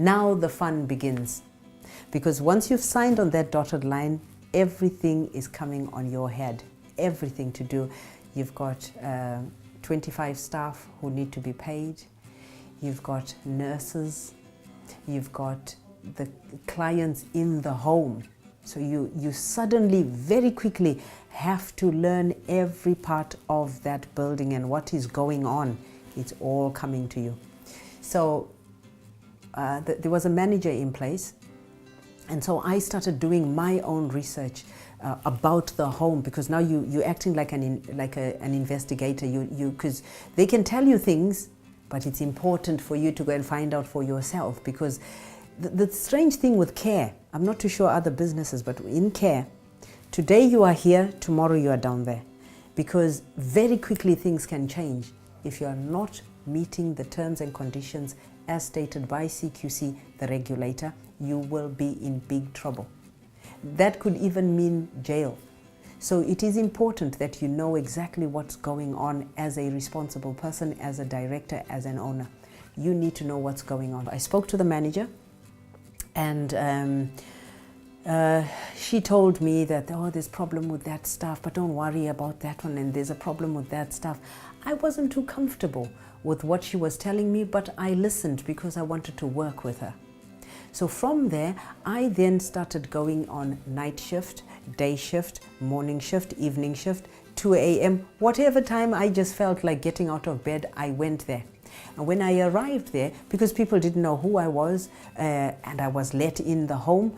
Now the fun begins. Because once you've signed on that dotted line, everything is coming on your head. Everything to do. You've got 25 staff who need to be paid. You've got nurses. You've got the clients in the home. So you suddenly, very quickly, have to learn every part of that building and what is going on. It's all coming to you. So there was a manager in place, and so I started doing my own research about the home, because now you're acting like an investigator. Because they can tell you things, but it's important for you to go and find out for yourself. Because the strange thing with care, I'm not too sure other businesses, but in care, today you are here, tomorrow you are down there. Because very quickly things can change. If you are not meeting the terms and conditions as stated by CQC, the regulator, you will be in big trouble. That could even mean jail. So it is important that you know exactly what's going on as a responsible person, as a director, as an owner. You need to know what's going on. I spoke to the manager, and she told me that, oh, there's a problem with that stuff, but don't worry about that one, and there's a problem with that stuff. I wasn't too comfortable with what she was telling me, but I listened because I wanted to work with her. So from there, I then started going on night shift, day shift, morning shift, evening shift, 2 a.m., whatever time I just felt like getting out of bed, I went there. And when I arrived there, because people didn't know who I was, and I was let in the home,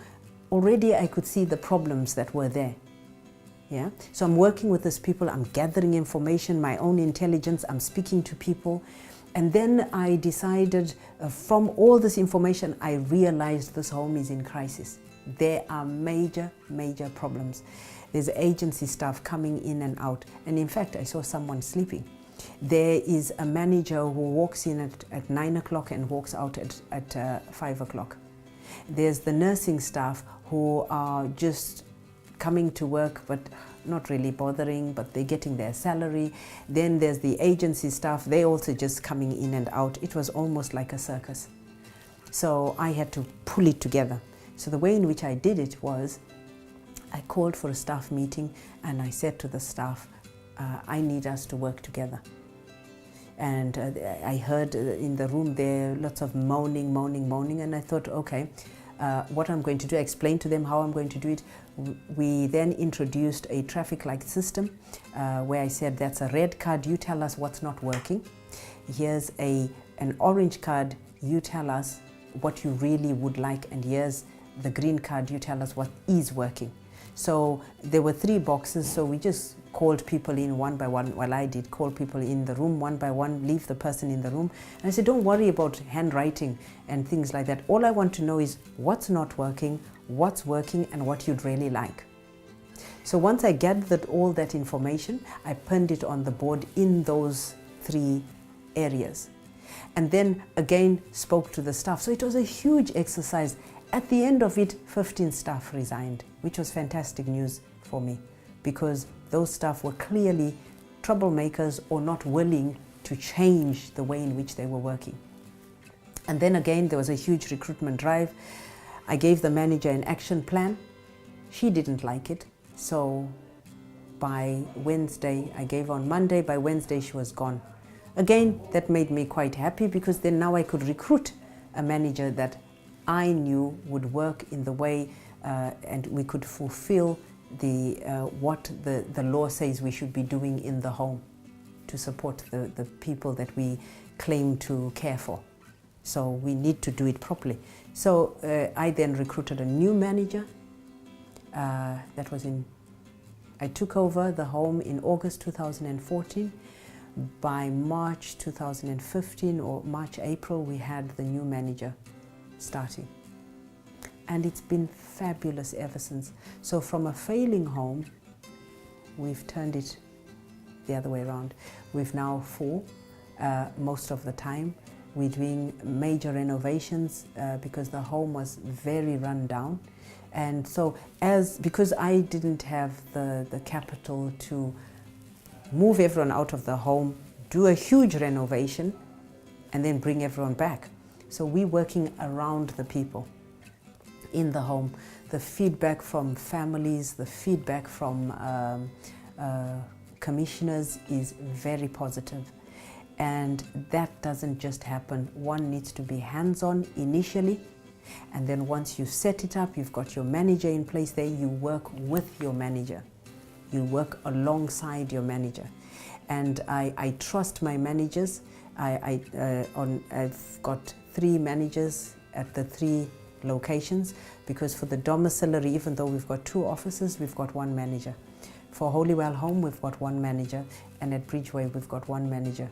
already I could see the problems that were there. Yeah? So I'm working with these people, I'm gathering information, my own intelligence, I'm speaking to people. And then I decided, from all this information, I realized this home is in crisis. There are major, major problems. There's agency staff coming in and out. And in fact, I saw someone sleeping. There is a manager who walks in at 9 o'clock and walks out at 5 o'clock. There's the nursing staff who are just coming to work, but not really bothering, but they're getting their salary. Then there's the agency staff, they also just coming in and out. It was almost like a circus. So I had to pull it together. So the way in which I did it was, I called for a staff meeting and I said to the staff, I need us to work together. And I heard in the room there lots of moaning, and I thought, okay, what I'm going to do, I explained to them how I'm going to do it. We then introduced a traffic light system where I said, that's a red card, you tell us what's not working. Here's an orange card, you tell us what you really would like, and here's the green card, you tell us what is working. So there were 3 boxes, so we just called people in one by one. Well, I did call people in the room one by one, leave the person in the room. And I said, don't worry about handwriting and things like that. All I want to know is what's not working, what's working, and what you'd really like. So once I gathered all that information, I pinned it on the board in those 3 areas. And then again spoke to the staff. So it was a huge exercise. At the end of it, 15 staff resigned, which was fantastic news for me, because those staff were clearly troublemakers or not willing to change the way in which they were working. And then again, there was a huge recruitment drive. I gave the manager an action plan. She didn't like it. So by Wednesday, I gave on Monday, by Wednesday she was gone. Again, that made me quite happy, because then now I could recruit a manager that I knew would work in the way and we could fulfill what the law says we should be doing in the home to support the people that we claim to care for. So we need to do it properly. So I then recruited a new manager. I took over the home in August 2014. By March 2015 or March, April, we had the new manager starting. And it's been fabulous ever since. So from a failing home, we've turned it the other way around. We've now 4 most of the time. We're doing major renovations because the home was very run down. And so because I didn't have the capital to move everyone out of the home, do a huge renovation, and then bring everyone back. So we're working around the people in the home. The feedback from families, the feedback from commissioners is very positive. And that doesn't just happen. One needs to be hands-on initially, and then once you set it up, you've got your manager in place there, you work with your manager. You work alongside your manager. And I trust my managers. I've got 3 managers at the 3 locations, because for the domiciliary, even though we've got 2 offices, we've got 1 manager. For Holywell Home, we've got 1 manager, and at Bridgeway, we've got 1 manager.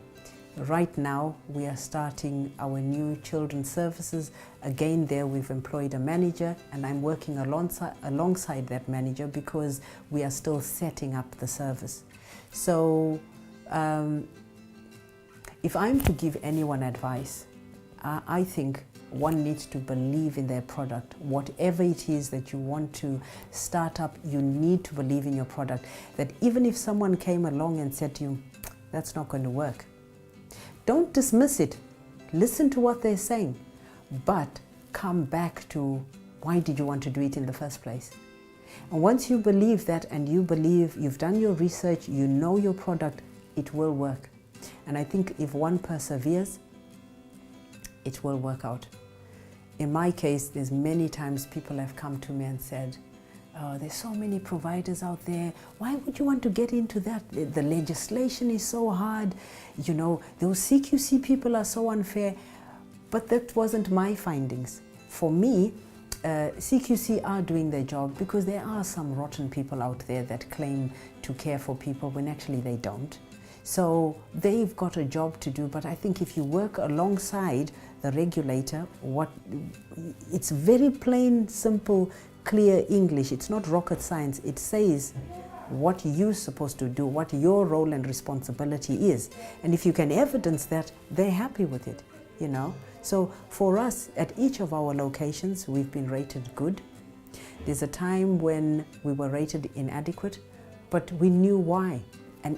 Right now, we are starting our new children's services. Again, there we've employed a manager, and I'm working alongside that manager because we are still setting up the service. So if I'm to give anyone advice, I think one needs to believe in their product. Whatever it is that you want to start up, you need to believe in your product. That even if someone came along and said to you, that's not going to work, don't dismiss it. Listen to what they're saying, but come back to why did you want to do it in the first place? And once you believe that, and you believe you've done your research, you know your product, it will work. And I think if one perseveres, it will work out. In my case, there's many times people have come to me and said, oh, there's so many providers out there. Why would you want to get into that? The legislation is so hard. You know, those CQC people are so unfair. But that wasn't my findings. For me, CQC are doing their job, because there are some rotten people out there that claim to care for people when actually they don't. So they've got a job to do, but I think if you work alongside the regulator, it's very plain, simple, clear English. It's not rocket science. It says what you're supposed to do, what your role and responsibility is. And if you can evidence that, they're happy with it, you know. So for us, at each of our locations, we've been rated good. There's a time when we were rated inadequate, but we knew why. A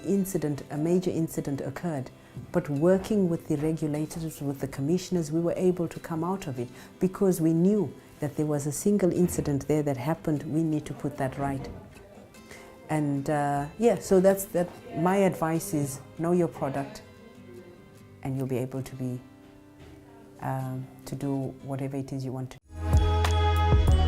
major incident occurred. But working with the regulators, with the commissioners, we were able to come out of it, because we knew that there was a single incident there that happened. We need to put that right. And yeah, so that's that. My advice is know your product, and you'll be able to do whatever it is you want to do.